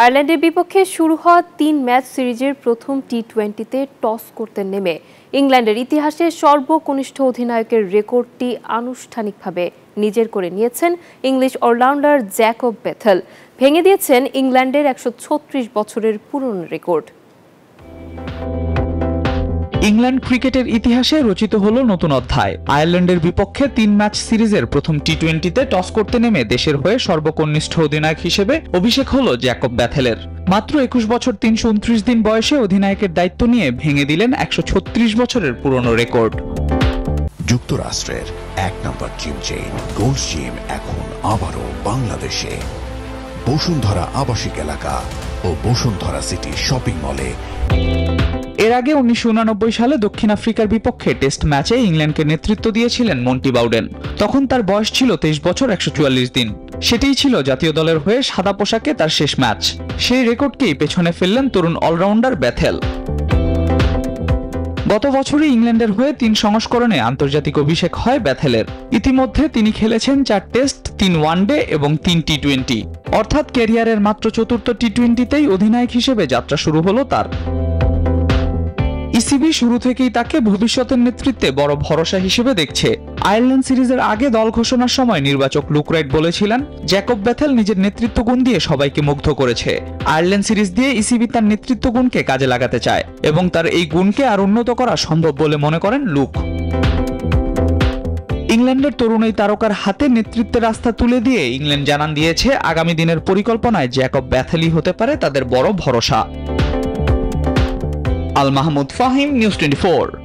আয়ারল্যান্ডের বিপক্ষে শুরু হওয়া ৩ ম্যাচ সিরিজের প্রথম টি-20তে টস করতে নেমে ইংল্যান্ডের ইতিহাসে সর্বকনিষ্ঠ অধিনায়কের রেকর্ডটি আনুষ্ঠানিকভাবে নিজের করে নিয়েছেন ইংলিশ অলরাউন্ডার জ্যাকব বেথেল। ভেঙে দিয়েছেন ইংল্যান্ডের ১৩৬ বছরের পুরনো রেকর্ড। ইংল্যান্ড ক্রিকেটের ইতিহাসে রচিত হলো নতুন অধ্যায়। আয়ারল্যান্ডের বিপক্ষে ৩ ম্যাচ সিরিজের প্রথম টি-20তে টস করতে নেমে দেশের হয়ে সর্বকনিষ্ঠ অধিনায়ক হিসেবে অভিষেক হলো জ্যাকব বেথেলের। মাত্র ২১ বছর ৩২৯ দিন বয়সে অধিনায়কের দায়িত্ব নিয়ে ভেঙে দিলেন ১৩৬ বছরের পুরনো রেকর্ড। যুক্তরাষ্ট্রের ১ নম্বর জিম চেইন গোল্ডস জিম এখন আবারও বাংলাদেশে। বসুন্ধরা আবাসিক এলাকা ও বসুন্ধরা সিটি শপিং মলে। এর আগে ১৯৮৯ সালে দক্ষিণ আফ্রিকার বিপক্ষে টেস্ট ম্যাচে ইংল্যান্ডকে নেতৃত্ব দিয়েছিলেন মন্টি বাউডেন। তখন তার বয়স ছিল ২৩ বছর ১৪৪ দিন। সেটাই ছিল জাতীয় দলের হয়ে সাদা পোশাকে তার শেষ ম্যাচ। সেই রেকর্ডকেই পেছনে ফেললেন তরুণ অলরাউন্ডার বেথেল। গত বছরই ইংল্যান্ডের হয়ে ৩ সংস্করণে আন্তর্জাতিক অভিষেক হয় বেথেলের। ইতিমধ্যে তিনি খেলেছেন ৪ টেস্ট, ৩ ওয়ানডে এবং ৩ টি-২০। অর্থাৎ ক্যারিয়ারের মাত্র চতুর্থ টি-২০তেই অধিনায়ক হিসেবে যাত্রা শুরু হলো তার। ইসিবি শুরু থেকেই তাকে ভবিষ্যতের নেতৃত্বে বড় ভরসা হিসেবে দেখছে। আয়ারল্যান্ড সিরিজের আগে দল ঘোষণার সময় নির্বাচক লুক রাইট বলেছিলেন, জ্যাকব বেথেল নিজের নেতৃত্ব গুণ দিয়ে সবাইকে মুগ্ধ করেছে। আয়ারল্যান্ড সিরিজ দিয়ে ইসিবি তার নেতৃত্ব গুণকে কাজে লাগাতে চায় এবং তার এই গুণকে আর উন্নত করা সম্ভব বলে মনে করেন লুক। ইংল্যান্ডের তরুণ এই তারকার হাতে নেতৃত্বের রাস্তা তুলে দিয়ে ইংল্যান্ড জানান দিয়েছে আগামী দিনের পরিকল্পনায় জ্যাকব বেথেলই হতে পারে তাদের বড় ভরসা। আল মাহমুদ ফাহিম, নিউজ 24।